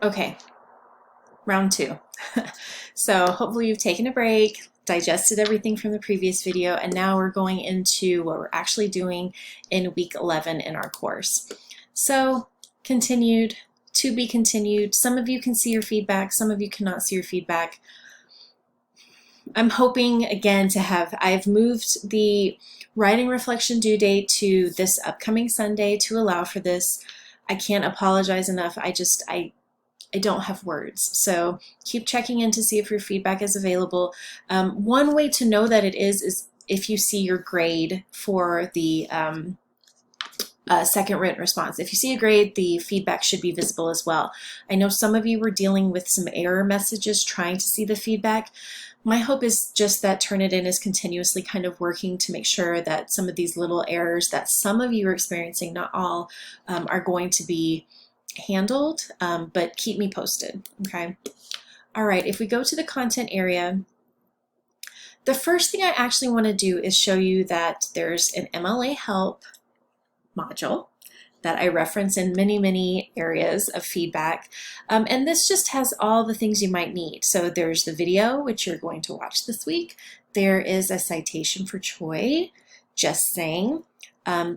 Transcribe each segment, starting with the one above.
Okay, round two. So hopefully you've taken a break, digested everything from the previous video, and now we're going into what we're actually doing in week 11 in our course. So continued, to be continued. Some of you can see your feedback, some of you cannot see your feedback. I'm hoping again to have, I've moved the writing reflection due date to this upcoming Sunday to allow for this. I can't apologize enough. I don't have words. So keep checking in to see if your feedback is available. One way to know that it is if you see your grade for the second written response. If you see a grade, the feedback should be visible as well. I know some of you were dealing with some error messages trying to see the feedback. My hope is just that Turnitin is continuously kind of working to make sure that some of these little errors that some of you are experiencing, not all, are going to be handled, but keep me posted, okay? All right, if we go to the content area, the first thing I actually want to do is show you that there's an MLA help module that I reference in many areas of feedback. And this just has all the things you might need. So there's the video, which you're going to watch this week. There is a citation for Choi, just saying.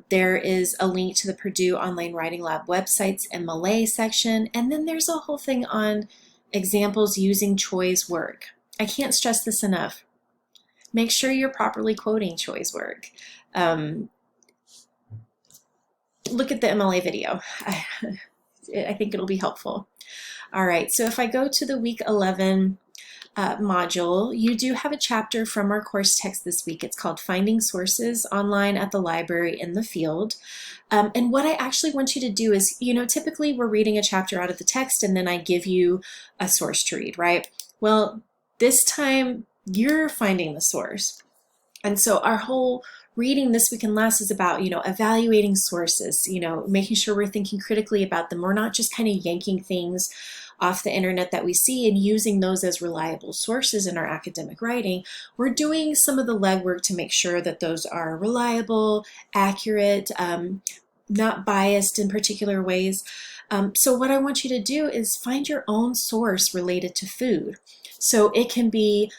There is a link to the Purdue Online Writing Lab website's MLA section. And then there's a whole thing on examples using Choi's work. I can't stress this enough. Make sure you're properly quoting Choi's work. Look at the MLA video. I think it'll be helpful. All right, so if I go to the week 11 module, you do have a chapter from our course text this week. It's called Finding Sources Online at the Library in the Field. And what I actually want you to do is, you know, typically we're reading a chapter out of the text and then I give you a source to read, right? Well, this time you're finding the source. And so our whole reading this week and last is about, you know, evaluating sources, you know, making sure we're thinking critically about them. We're not just kind of yanking things off the internet that we see and using those as reliable sources in our academic writing. We're doing some of the legwork to make sure that those are reliable, accurate, not biased in particular ways. So what I want you to do is find your own source related to food. So it can be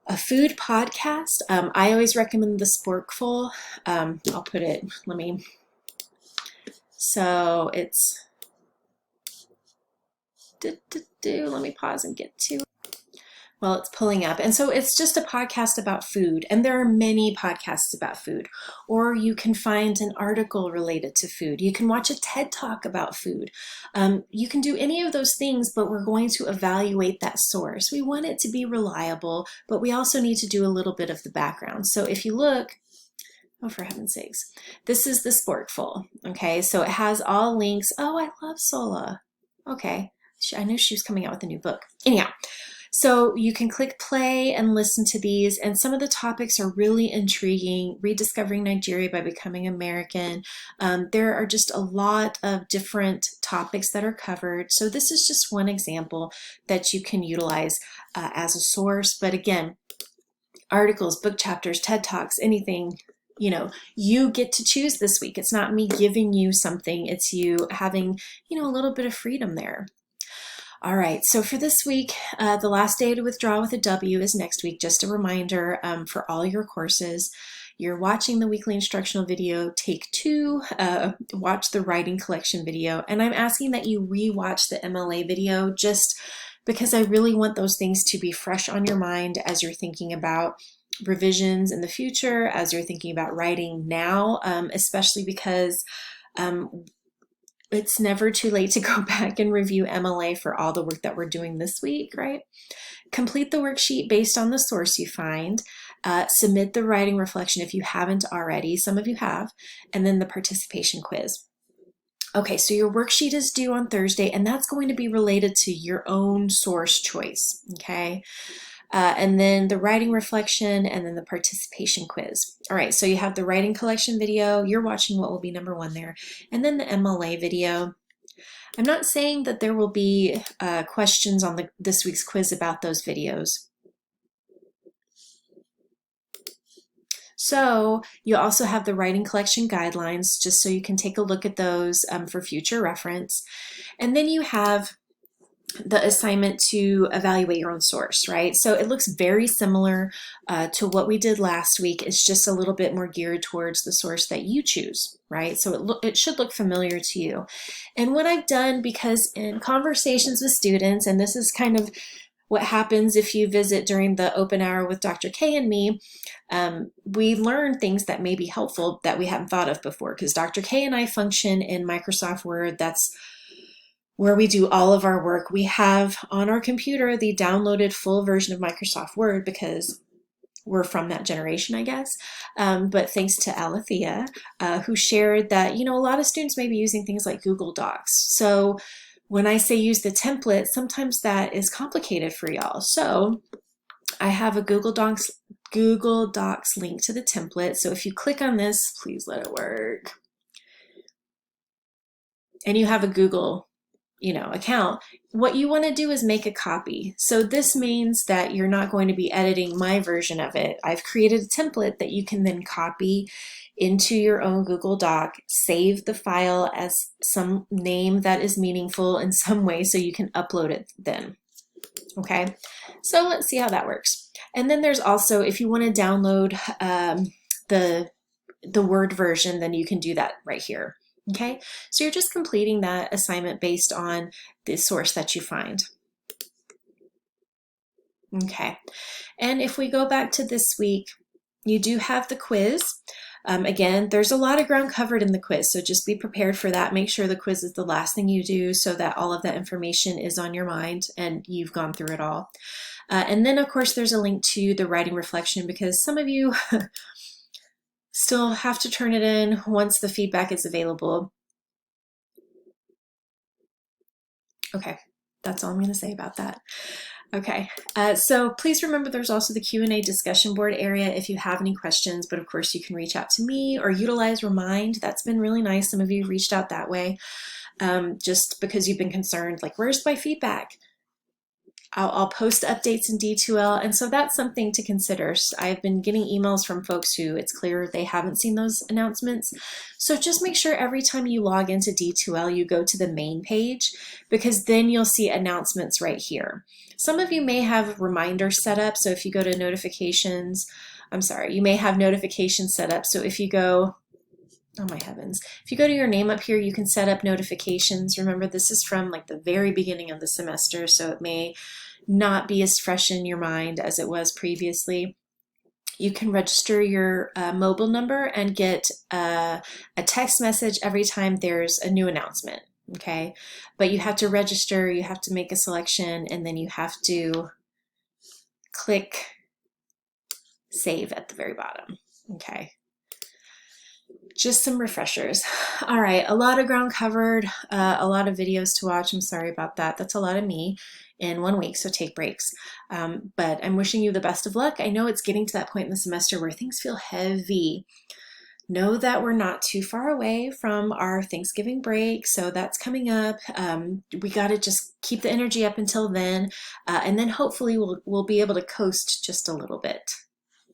a food podcast. I always recommend the Sporkful. I'll put it, so it's, let me pause and get to, well, it's pulling up. And so it's just a podcast about food. And there are many podcasts about food. Or you can find an article related to food. You can watch a TED Talk about food. You can do any of those things, but we're going to evaluate that source. We want it to be reliable, but we also need to do a little bit of the background. So if you look, oh, for heaven's sakes, this is the Sporkful. Okay, so it has all links. Oh, I love Sola. Okay, I knew she was coming out with a new book. Anyhow. So you can click play and listen to these, and some of the topics are really intriguing. Rediscovering Nigeria by Becoming American. There are just a lot of different topics that are covered. So this is just one example that you can utilize as a source. But again, articles, book chapters, TED Talks, anything, you know, you get to choose this week. It's not me giving you something. It's you having, you know, a little bit of freedom there. All right, so for this week, the last day to withdraw with a W is next week. Just a reminder for all your courses. You're watching the weekly instructional video, take 2, watch the writing collection video, and I'm asking that you re-watch the MLA video just because I really want those things to be fresh on your mind as you're thinking about revisions in the future, as you're thinking about writing now, especially because it's never too late to go back and review MLA for all the work that we're doing this week, right? Complete the worksheet based on the source you find. Submit the writing reflection if you haven't already. Some of you have. And then the participation quiz. Okay, so your worksheet is due on Thursday, and that's going to be related to your own source choice, okay? And then the writing reflection, and then the participation quiz. All right, so you have the writing collection video. You're watching what will be number 1 there. And then the MLA video. I'm not saying that there will be questions on this week's quiz about those videos. So you also have the writing collection guidelines, just so you can take a look at those for future reference. And then you have the assignment to evaluate your own source, right? So it looks very similar to what we did last week. It's just a little bit more geared towards the source that you choose, right? So it should look familiar to you. And what I've done, because in conversations with students, and this is kind of what happens if you visit during the open hour with Dr. K and me, we learn things that may be helpful that we hadn't thought of before, because Dr. K and I function in Microsoft Word. That's where we do all of our work. We have on our computer the downloaded full version of Microsoft Word because we're from that generation, I guess. But thanks to Alethea, who shared that, a lot of students may be using things like Google Docs. So when I say use the template, sometimes that is complicated for y'all. So I have a Google Docs link to the template. So if you click on this, please let it work. And you have a Google account, what you want to do is make a copy. So this means that you're not going to be editing my version of it. I've created a template that you can then copy into your own Google Doc, save the file as some name that is meaningful in some way so you can upload it then. Okay, so let's see how that works. And then there's also, if you want to download the Word version, then you can do that right here. Okay, so you're just completing that assignment based on the source that you find. Okay, and if we go back to this week, you do have the quiz. Again, there's a lot of ground covered in the quiz, so just be prepared for that. Make sure the quiz is the last thing you do so that all of that information is on your mind and you've gone through it all. And then, of course, there's a link to the writing reflection because some of you still have to turn it in once the feedback is available. Okay, that's all I'm going to say about that. Okay, so please remember there's also the Q&A discussion board area if you have any questions, but of course you can reach out to me or utilize Remind. That's been really nice. Some of you reached out that way just because you've been concerned, like, where's my feedback? I'll post updates in D2L, and so that's something to consider. I've been getting emails from folks who it's clear they haven't seen those announcements. So just make sure every time you log into D2L, you go to the main page, because then you'll see announcements right here. Some of you may have reminders set up, so if you go to notifications, you may have notifications set up. So if you go, oh my heavens, if you go to your name up here, you can set up notifications. Remember, this is from like the very beginning of the semester, so it may not be as fresh in your mind as it was previously. You can register your mobile number and get a text message every time there's a new announcement, okay? But you have to register, you have to make a selection, and then you have to click save at the very bottom, okay? Just some refreshers. All right, a lot of ground covered, a lot of videos to watch. I'm sorry about that. That's a lot of me in 1 week, so take breaks. But I'm wishing you the best of luck. I know it's getting to that point in the semester where things feel heavy. Know that we're not too far away from our Thanksgiving break, so that's coming up. We got to just keep the energy up until then, and then hopefully we'll be able to coast just a little bit.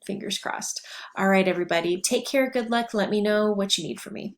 Fingers crossed. All right, everybody, take care. Good luck. Let me know what you need from me.